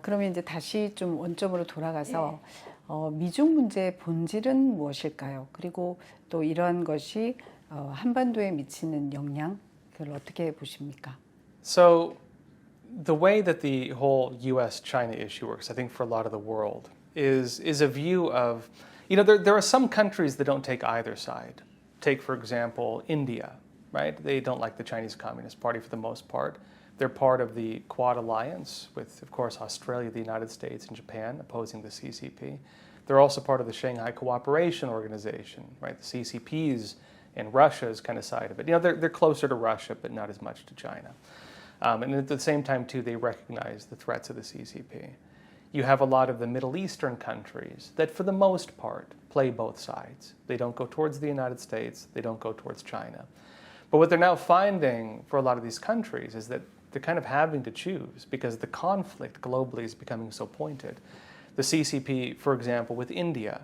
그러면 이제 다시 좀 원점으로 돌아가서 미중 문제의 본질은 무엇일까요? 그리고 또 이러한 것이 한반도에 미치는 영향, 그걸 어떻게 보십니까? So the way that the whole U.S.-China issue works, I think for a lot of the world, is a view of, there are some countries that don't take either side. Take, for example, India, right? They don't like the Chinese Communist Party for the most part. They're part of the Quad Alliance with, of course, Australia, the United States, and Japan opposing the CCP. They're also part of the Shanghai Cooperation Organization, right? The CCP's and Russia's kind of side of it. They're closer to Russia, but not as much to China. And at the same time, too, they recognize the threats of the CCP. You have a lot of the Middle Eastern countries that, for the most part, play both sides. They don't go towards the United States. They don't go towards China. But what they're now finding for a lot of these countries is that they're kind of having to choose because the conflict globally is becoming so pointed. The CCP, for example, with India,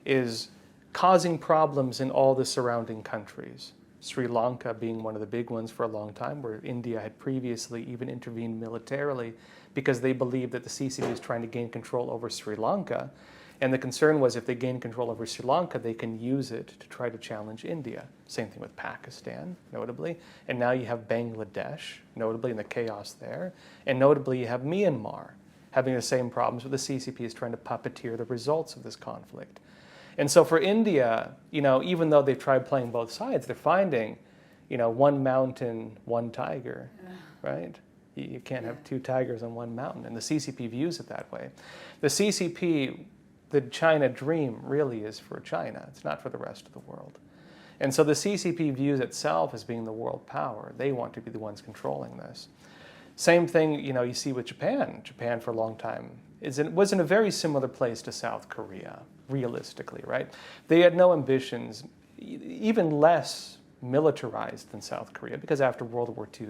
is causing problems in all the surrounding countries. Sri Lanka being one of the big ones for a long time, where India had previously even intervened militarily because they believed that the CCP was trying to gain control over Sri Lanka. And the concern was if they gain control over Sri Lanka, they can use it to try to challenge India. Same thing with Pakistan, notably. And now you have Bangladesh, notably in the chaos there. And notably you have Myanmar having the same problems where the CCP is trying to puppeteer the results of this conflict. And so for India, even though they've tried playing both sides, they're finding, one mountain, one tiger, right? You can't have two tigers on one mountain. And the CCP views it that way. The CCP, the China dream really is for China. It's not for the rest of the world. And so the CCP views itself as being the world power. They want to be the ones controlling this. Same thing, you see with Japan. Japan for a long time was in a very similar place to South Korea, realistically, right? They had no ambitions, even less militarized than South Korea, because after World War II,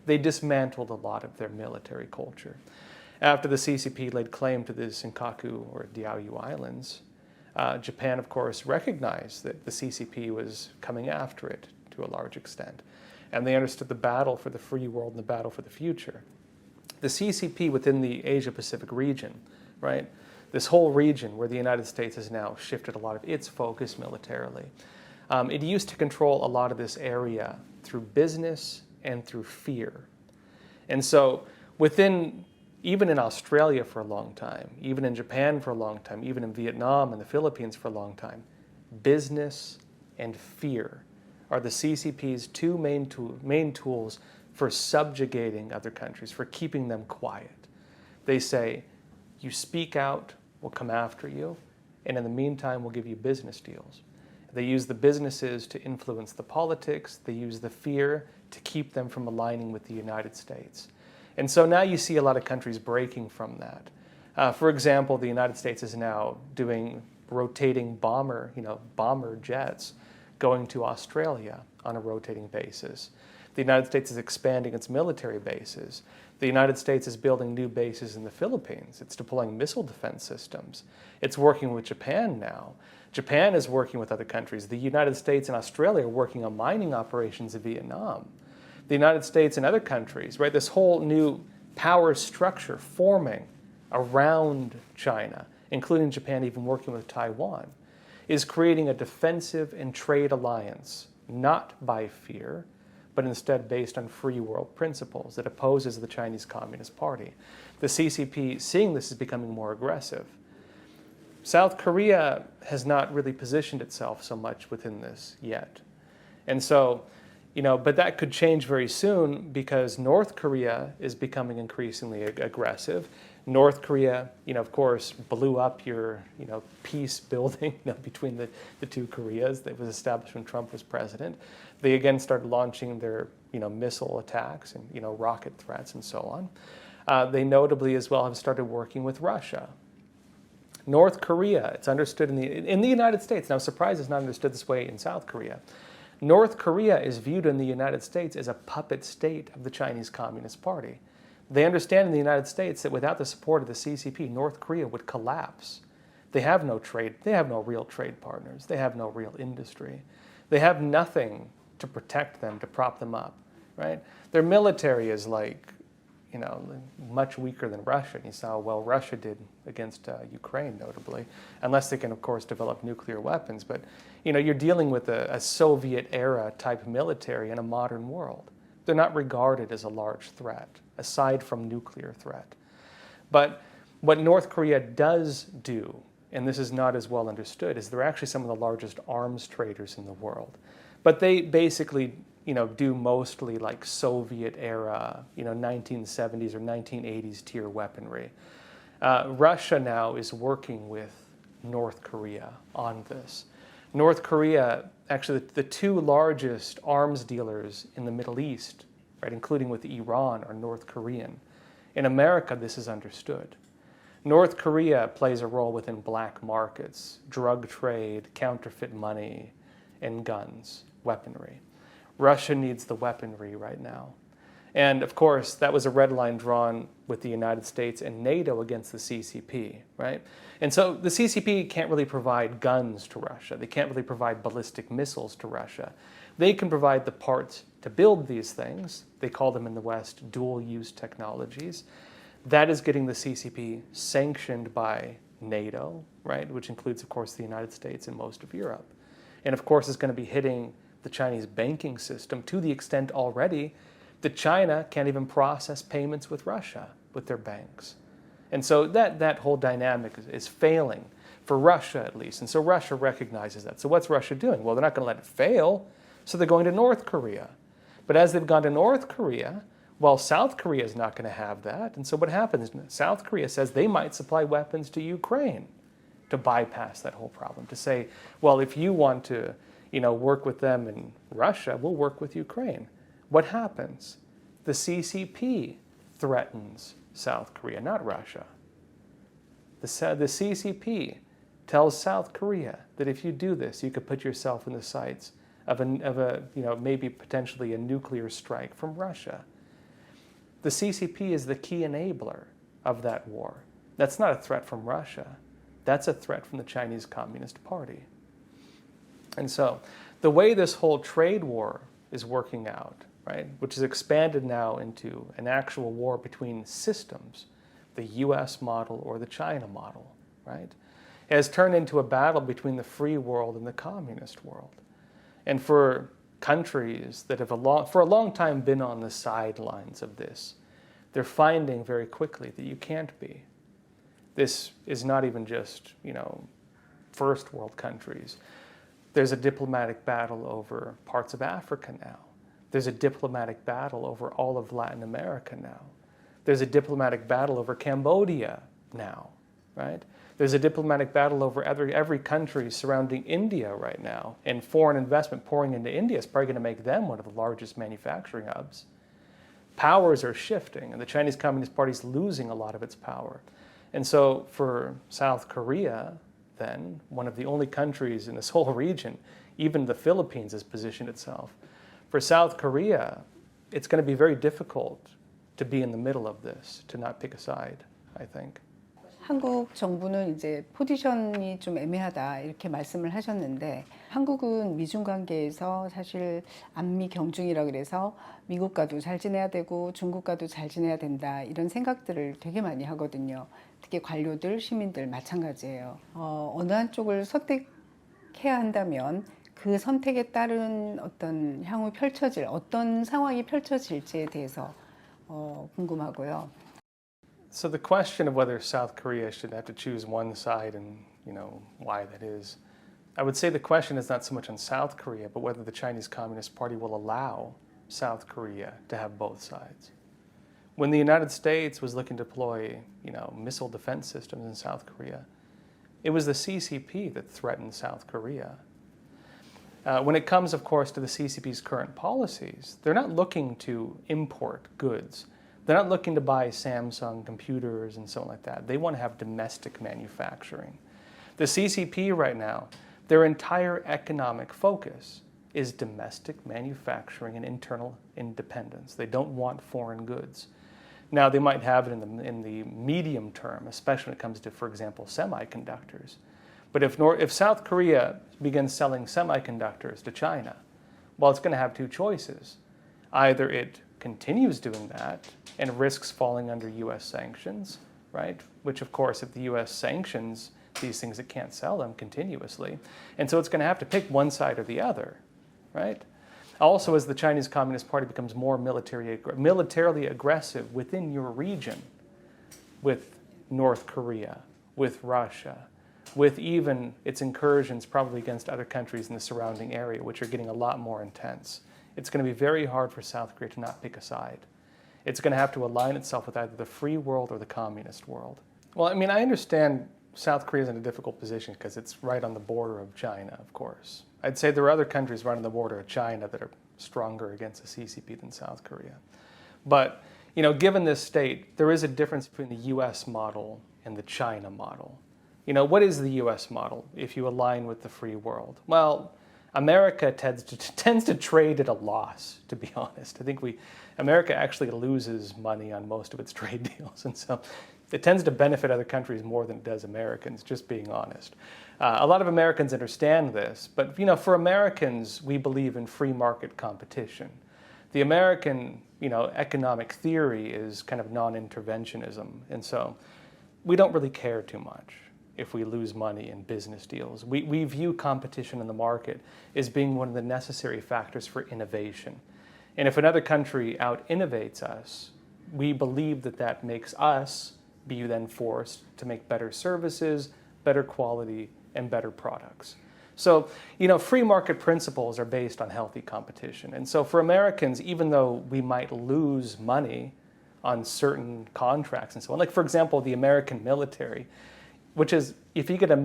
they dismantled a lot of their military culture. After the CCP laid claim to the Senkaku or Diaoyu Islands, Japan, of course, recognized that the CCP was coming after it to a large extent. And they understood the battle for the free world and the battle for the future. The CCP within the Asia-Pacific region, right? This whole region where the United States has now shifted a lot of its focus militarily. It used to control a lot of this area through business and through fear. And so even in Australia for a long time, even in Japan for a long time, even in Vietnam and the Philippines for a long time, business and fear are the CCP's two main tools for subjugating other countries, for keeping them quiet. They say, you speak out, we'll come after you, and in the meantime, we'll give you business deals. They use the businesses to influence the politics. They use the fear to keep them from aligning with the United States. And so now you see a lot of countries breaking from that. For example, the United States is now doing rotating bomber jets going to Australia on a rotating basis. The United States is expanding its military bases. The United States is building new bases in the Philippines. It's deploying missile defense systems. It's working with Japan now. Japan is working with other countries. The United States and Australia are working on mining operations in Vietnam. The United States and other countries, right? This whole new power structure forming around China, including Japan even working with Taiwan, is creating a defensive and trade alliance, not by fear, but instead based on free world principles that opposes the Chinese Communist Party. The CCP, seeing this, is becoming more aggressive. South Korea has not really positioned itself so much within this yet. And so, but that could change very soon because North Korea is becoming increasingly aggressive. North Korea, of course, blew up your, peace building between the two Koreas that was established when Trump was president. They again started launching their, missile attacks and, rocket threats and so on. They notably as well have started working with Russia. North Korea, it's understood in the United States. Now, I'm surprised it's not understood this way in South Korea. North Korea is viewed in the United States as a puppet state of the Chinese Communist Party. They understand in the United States that without the support of the CCP, North Korea would collapse. They have no trade. They have no real trade partners. They have no real industry. They have nothing to protect them, to prop them up, right? Their military is like much weaker than Russia. And you saw how well Russia did against Ukraine, notably, unless they can, of course, develop nuclear weapons. But, you're dealing with a Soviet-era type military in a modern world. They're not regarded as a large threat, aside from nuclear threat. But what North Korea does do, and this is not as well understood, is they're actually some of the largest arms traders in the world. But they basically do mostly like Soviet-era, 1970s or 1980s tier weaponry. Russia now is working with North Korea on this. North Korea, actually the two largest arms dealers in the Middle East, right, including with Iran, are North Korean. In America, this is understood. North Korea plays a role within black markets, drug trade, counterfeit money, and guns, weaponry. Russia needs the weaponry right now. And of course, that was a red line drawn with the United States and NATO against the CCP, right? And so the CCP can't really provide guns to Russia. They can't really provide ballistic missiles to Russia. They can provide the parts to build these things. They call them in the West dual-use technologies. That is getting the CCP sanctioned by NATO, right? Which includes, of course, the United States and most of Europe. And of course, it's going to be hitting the Chinese banking system to the extent already that China can't even process payments with Russia, with their banks. And so that whole dynamic is failing, for Russia at least. And so Russia recognizes that. So what's Russia doing? Well, they're not going to let it fail, so they're going to North Korea. But as they've gone to North Korea, well, South Korea is not going to have that. And so what happens? South Korea says they might supply weapons to Ukraine to bypass that whole problem, to say, well, if you want to work with them in Russia, we'll work with Ukraine. What happens? The CCP threatens South Korea, not Russia. The CCP tells South Korea that if you do this, you could put yourself in the sights of a maybe potentially a nuclear strike from Russia. The CCP is the key enabler of that war. That's not a threat from Russia. That's a threat from the Chinese Communist Party. And so the way this whole trade war is working out, right, which is expanded now into an actual war between systems, the US model or the China model, right, has turned into a battle between the free world and the communist world. And for countries that have for a long time been on the sidelines of this, they're finding very quickly that you can't be. This is not even just, first world countries. There's a diplomatic battle over parts of Africa now. There's a diplomatic battle over all of Latin America now. There's a diplomatic battle over Cambodia now, right? There's a diplomatic battle over every country surrounding India right now. And foreign investment pouring into India is probably going to make them one of the largest manufacturing hubs. Powers are shifting, and the Chinese Communist Party is losing a lot of its power. And so for South Korea, then, one of the only countries in this whole region, even the Philippines has positioned itself. For South Korea, it's going to be very difficult to be in the middle of this, to not pick a side, I think. 한국 정부는 이제 포지션이 좀 애매하다 이렇게 말씀을 하셨는데 한국은 미중 관계에서 사실 안미 경중이라 그래서 미국과도 잘 지내야 되고 중국과도 잘 지내야 된다 이런 생각들을 되게 많이 하거든요. 특히 관료들, 시민들 마찬가지예요. 어느 한쪽을 선택해야 한다면 그 선택에 따른 어떤 향후 펼쳐질 어떤 상황이 펼쳐질지에 대해서 궁금하고요. So the question of whether South Korea should have to choose one side and, why that is, I would say the question is not so much on South Korea, but whether the Chinese Communist Party will allow South Korea to have both sides. When the United States was looking to deploy, missile defense systems in South Korea, it was the CCP that threatened South Korea. When it comes, of course, to the CCP's current policies, they're not looking to import goods. They're not looking to buy Samsung computers and so on like that. They want to have domestic manufacturing. The CCP right now, their entire economic focus is domestic manufacturing and internal independence. They don't want foreign goods. Now, they might have it in the medium term, especially when it comes to, for example, semiconductors. But if South Korea begins selling semiconductors to China, well, it's going to have two choices. Either it continues doing that and risks falling under U.S. sanctions, right? Which, of course, if the U.S. sanctions these things, it can't sell them continuously. And so it's going to have to pick one side or the other, right? Also, as the Chinese Communist Party becomes more militarily aggressive within your region, with North Korea, with Russia, with even its incursions probably against other countries in the surrounding area, which are getting a lot more intense, it's going to be very hard for South Korea to not pick a side. It's going to have to align itself with either the free world or the communist world. Well, I mean, I understand South Korea is in a difficult position because it's right on the border of China, of course. I'd say there are other countries right on the border of China that are stronger against the CCP than South Korea. But, you know, given this state, there is a difference between the U.S. model and the China model. You know, what is the U.S. model if you align with the free world? Well, America tends to trade at a loss, to be honest. I think America actually loses money on most of its trade deals, and so it tends to benefit other countries more than it does Americans, just being honest. A lot of Americans understand this, but you know, for Americans, we believe in free market competition. The American, you know, economic theory is kind of non-interventionism, and so we don't really care too much if we lose money in business deals. We view competition in the market as being one of the necessary factors for innovation. And if another country out-innovates us, we believe that that makes us be then forced to make better services, better quality, and better products. So, you know, free market principles are based on healthy competition. And so for Americans, even though we might lose money on certain contracts and so on, like for example, the American military, which is, if you get a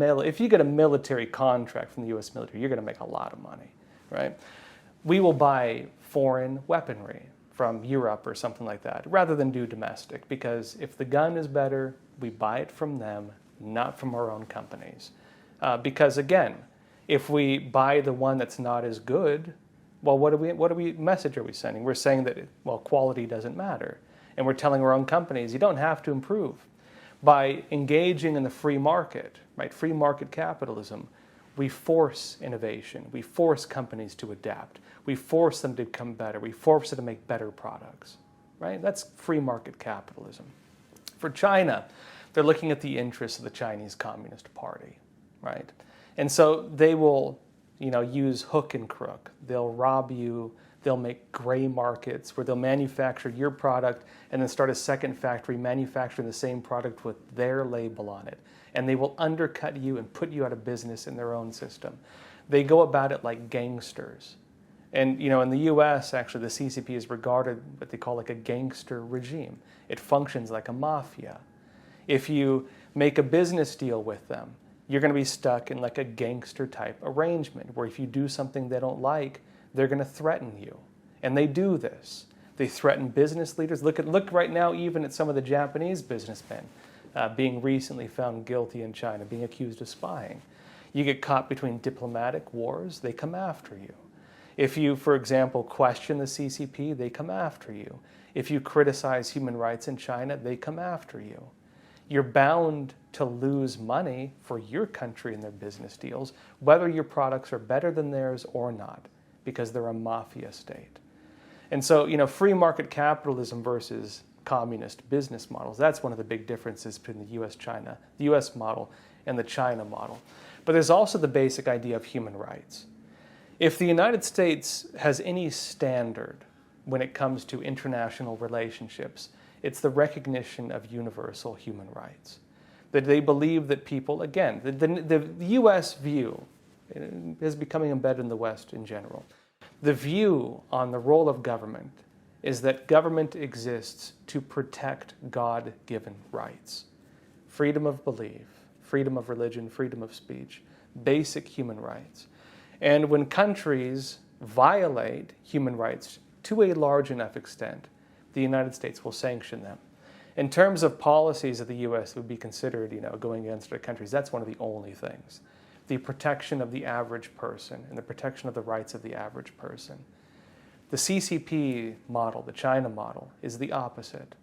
military contract from the U.S. military, you're going to make a lot of money, right? We will buy foreign weaponry from Europe or something like that, rather than do domestic, because if the gun is better, we buy it from them, not from our own companies. Because again, if we buy the one that's not as good, well, what message are we sending? We're saying that, well, quality doesn't matter. And we're telling our own companies, you don't have to improve. By engaging in the free market, right, free market capitalism, we force innovation. We force companies to adapt. We force them to become better. We force them to make better products, right? That's free market capitalism. For China, they're looking at the interests of the Chinese Communist Party, right? And so they will, you know, use hook and crook. They'll rob you. They'll make gray markets where they'll manufacture your product and then start a second factory manufacturing the same product with their label on it. And they will undercut you and put you out of business in their own system. They go about it like gangsters. And you know, in the U.S., actually, the CCP is regarded what they call like a gangster regime. It functions like a mafia. If you make a business deal with them, you're going to be stuck in like a gangster type arrangement where if you do something they don't like, they're going to threaten you. And they do this. They threaten business leaders. Look right now even at some of the Japanese businessmen being recently found guilty in China, being accused of spying. You get caught between diplomatic wars, they come after you. If you, for example, question the CCP, they come after you. If you criticize human rights in China, they come after you. You're bound to lose money for your country in their business deals, whether your products are better than theirs or not, because they're a mafia state. And so, you know, free market capitalism versus communist business models, that's one of the big differences between the US model and the China model. But there's also the basic idea of human rights. If the United States has any standard when it comes to international relationships, it's the recognition of universal human rights. That they believe that people, again, the US view is becoming embedded in the West in general. The view on the role of government is that government exists to protect God-given rights. Freedom of belief, freedom of religion, freedom of speech, basic human rights. And when countries violate human rights to a large enough extent, the United States will sanction them. In terms of policies of the U.S. that would be considered, you know, going against other countries, that's one of the only things. The protection of the average person and the protection of the rights of the average person. The CCP model, the China model, is the opposite.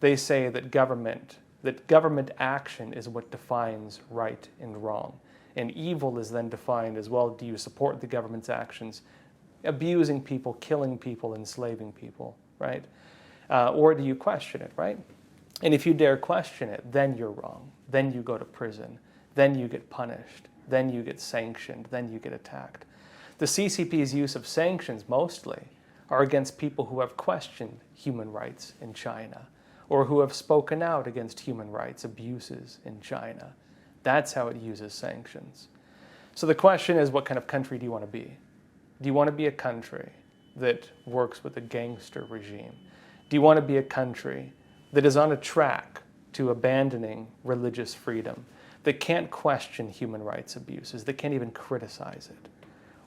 They say that government action is what defines right and wrong. And evil is then defined as, well, do you support the government's actions, abusing people, killing people, enslaving people, right? Or do you question it, right? And if you dare question it, then you're wrong. Then you go to prison. Then you get punished. Then you get sanctioned. Then you get attacked. The CCP's use of sanctions mostly are against people who have questioned human rights in China or who have spoken out against human rights abuses in China. That's how it uses sanctions. So the question is, what kind of country do you want to be? Do you want to be a country that works with a gangster regime? Do you want to be a country that is on a track to abandoning religious freedom, that can't question human rights abuses, that can't even criticize it?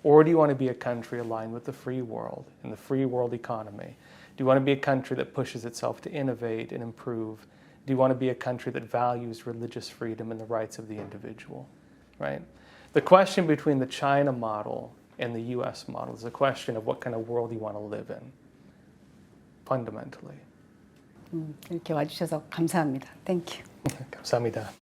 Or do you want to be a country aligned with the free world and the free world economy? Do you want to be a country that pushes itself to innovate and improve? Do you want to be a country that values religious freedom and the rights of the individual, right? The question between the China model and the US model is a question of what kind of world you want to live in, fundamentally. 이렇게 와주셔서 감사합니다. Thank you. 감사합니다.